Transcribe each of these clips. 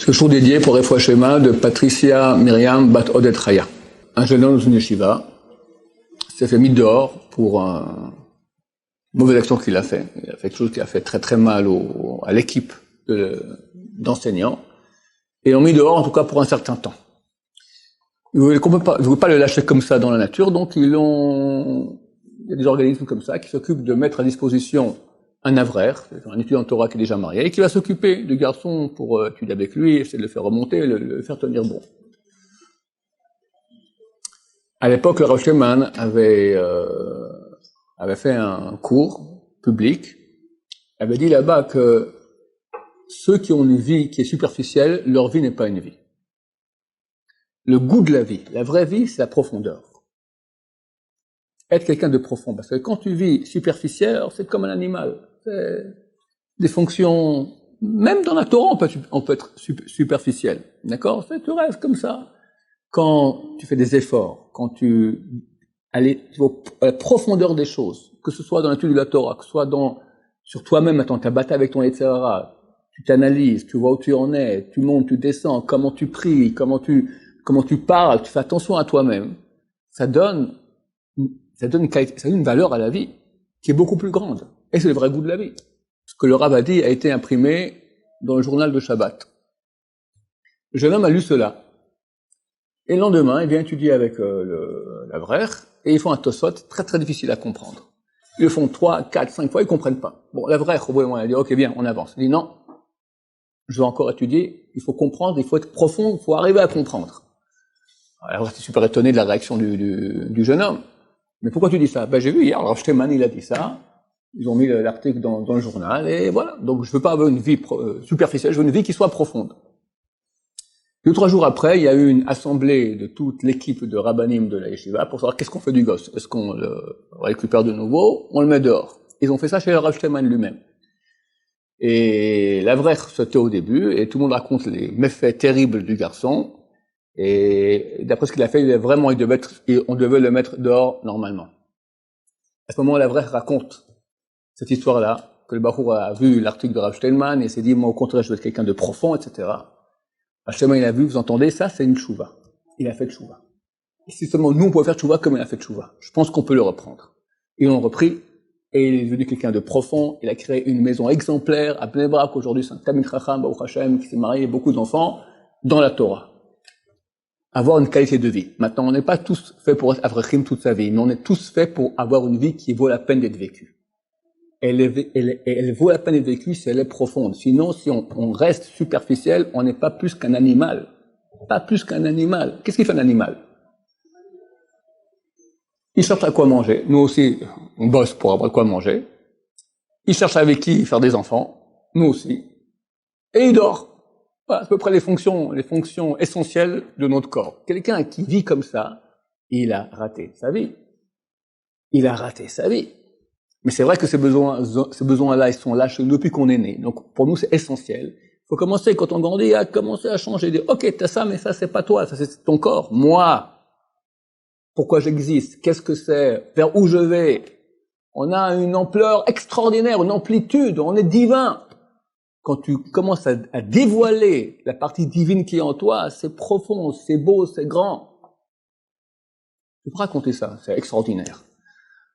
Ce jour dédié pour Refoua Shema de Patricia Myriam Bat Odet Chaya. Un jeune homme dans une yeshiva s'est fait mis dehors pour une mauvaise action qu'il a fait. Il a fait quelque chose qui a fait très très mal à l'équipe d'enseignants. Et ils l'ont mis dehors en tout cas pour un certain temps. Ils ne voulaient pas le lâcher comme ça dans la nature, donc il y a des organismes comme ça qui s'occupent de mettre à disposition un avraire, un étudiant de Torah qui est déjà marié, et qui va s'occuper du garçon pour étudier avec lui, essayer de le faire remonter, le faire tenir bon. À l'époque, le Rav Shloman avait fait un cours public, avait dit là-bas que ceux qui ont une vie qui est superficielle, leur vie n'est pas une vie. Le goût de la vie, la vraie vie, c'est la profondeur. Être quelqu'un de profond, parce que quand tu vis superficiel, c'est comme un animal. C'est des fonctions, même dans la Torah, on peut être superficiel, d'accord? Tu restes comme ça. Quand tu fais des efforts, quand tu vas à la profondeur des choses, que ce soit dans l'étude de la Torah, que ce soit sur toi-même, attends, tu as battu avec ton Yetzirah, tu t'analyses, tu vois où tu en es, tu montes, tu descends, comment tu pries, comment tu parles, tu fais attention à toi-même, ça donne une valeur à la vie qui est beaucoup plus grande. Et c'est le vrai goût de la vie. Ce que le Rav a dit a été imprimé dans le journal de Shabbat. Le jeune homme a lu cela. Et le lendemain, il vient étudier avec l'avraire, et ils font un tosot très très difficile à comprendre. Ils le font 3, 4, 5 fois, ils comprennent pas. Bon, l'avraire, au bout d'un moment, il a dit, ok, bien, on avance. Il dit, non, je veux encore étudier, il faut comprendre, il faut être profond, il faut arriver à comprendre. Alors, j'étais super étonné de la réaction du jeune homme. Mais pourquoi tu dis ça? Ben, j'ai vu hier, alors Shteman, il a dit ça. Ils ont mis l'article dans le journal, et voilà. Donc, je veux pas avoir une vie superficielle, je veux une vie qui soit profonde. 2 ou 3 jours après, il y a eu une assemblée de toute l'équipe de rabbanim de la yeshiva pour savoir qu'est-ce qu'on fait du gosse. Est-ce qu'on le récupère de nouveau? On le met dehors. Ils ont fait ça chez le Rav Shteman lui-même. Et l'avraire se tait au début, et tout le monde raconte les méfaits terribles du garçon. Et d'après ce qu'il a fait, on devait le mettre dehors normalement. À ce moment, l'avraire raconte cette histoire-là, que le Bahour a vu l'article de Rav Shteman et s'est dit, moi au contraire, je veux être quelqu'un de profond, etc. Rav il a vu, vous entendez, ça c'est une tchouva. Il a fait tchouva. Et si seulement nous on pouvait faire tchouva comme il a fait tchouva, je pense qu'on peut le reprendre. Ils l'ont repris, et il est devenu quelqu'un de profond, il a créé une maison exemplaire à Bnei Brak, aujourd'hui c'est un Tamid Chacham, Baruch Hashem, qui s'est marié, beaucoup d'enfants, dans la Torah. Avoir une qualité de vie. Maintenant, on n'est pas tous faits pour être avrechim toute sa vie, mais on est tous faits pour avoir une vie qui vaut la peine d'être vécue. Elle vaut la peine d'être vécue si elle est profonde. Sinon, si on reste superficiel, on n'est pas plus qu'un animal. Pas plus qu'un animal. Qu'est-ce qu'il fait un animal? Il cherche à quoi manger. Nous aussi, on bosse pour avoir quoi manger. Il cherche avec qui faire des enfants. Nous aussi. Et il dort. Voilà, c'est à peu près les fonctions essentielles de notre corps. Quelqu'un qui vit comme ça, il a raté sa vie. Il a raté sa vie. Mais c'est vrai que ces besoins-là, ils sont là chez nous depuis qu'on est né. Donc, pour nous, c'est essentiel. Il faut commencer, quand on grandit, à commencer à changer. Dire, ok, t'as ça, mais ça, c'est pas toi, ça, c'est ton corps. Moi, pourquoi j'existe? Qu'est-ce que c'est? Vers où je vais? On a une ampleur extraordinaire, une amplitude, on est divin. Quand tu commences à dévoiler la partie divine qui est en toi, c'est profond, c'est beau, c'est grand. Je peux raconter ça, c'est extraordinaire.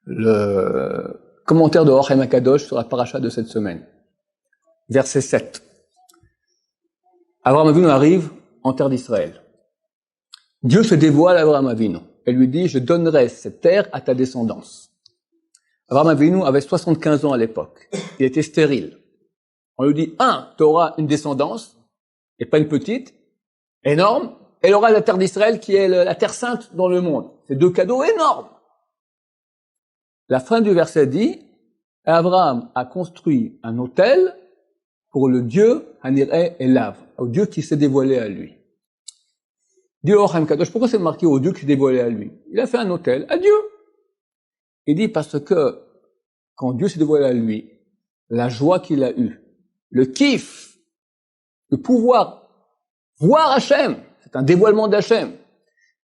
Le commentaire de Or HaKadosh sur la paracha de cette semaine. Verset 7. Abraham Avinu arrive en terre d'Israël. Dieu se dévoile à Abraham Avinu et lui dit, je donnerai cette terre à ta descendance. Abraham Avinu avait 75 ans à l'époque. Il était stérile. On lui dit, tu auras une descendance, et pas une petite, énorme, et il aura la terre d'Israël qui est la terre sainte dans le monde. C'est 2 cadeaux énormes. La fin du verset dit, Abraham a construit un autel pour le Dieu Hanireh Elav, au Dieu qui s'est dévoilé à lui. Dieu Or HaKadosh, pourquoi c'est marqué au Dieu qui s'est dévoilé à lui? Il a fait un autel à Dieu. Il dit parce que quand Dieu s'est dévoilé à lui, la joie qu'il a eue, le kiff, le pouvoir voir Hachem, c'est un dévoilement d'Hachem.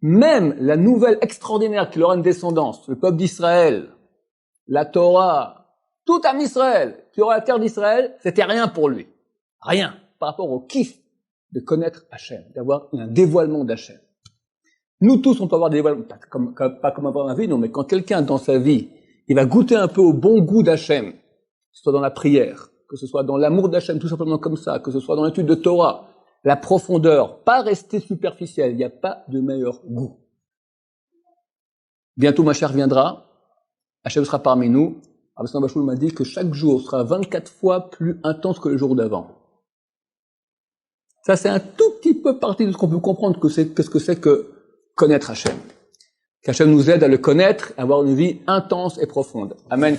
Même la nouvelle extraordinaire qu'il aura une descendance, le peuple d'Israël, la Torah, tout Am Israël, qui aura la terre d'Israël, c'était rien pour lui. Rien. Par rapport au kiff de connaître Hachem, d'avoir un dévoilement d'Hachem. Nous tous, on peut avoir des dévoilements, pas comme avoir un vie, non, mais quand quelqu'un dans sa vie, il va goûter un peu au bon goût d'Hachem, que ce soit dans la prière, que ce soit dans l'amour d'Hachem, tout simplement comme ça, que ce soit dans l'étude de Torah, la profondeur, pas rester superficiel, il n'y a pas de meilleur goût. Bientôt Mashiach viendra, Hachem sera parmi nous. Rabbi Bachul m'a dit que chaque jour sera 24 fois plus intense que le jour d'avant. Ça, c'est un tout petit peu partie de ce qu'on peut comprendre qu'est-ce que c'est que connaître Hachem. Qu'Hachem nous aide à le connaître, à avoir une vie intense et profonde. Amen.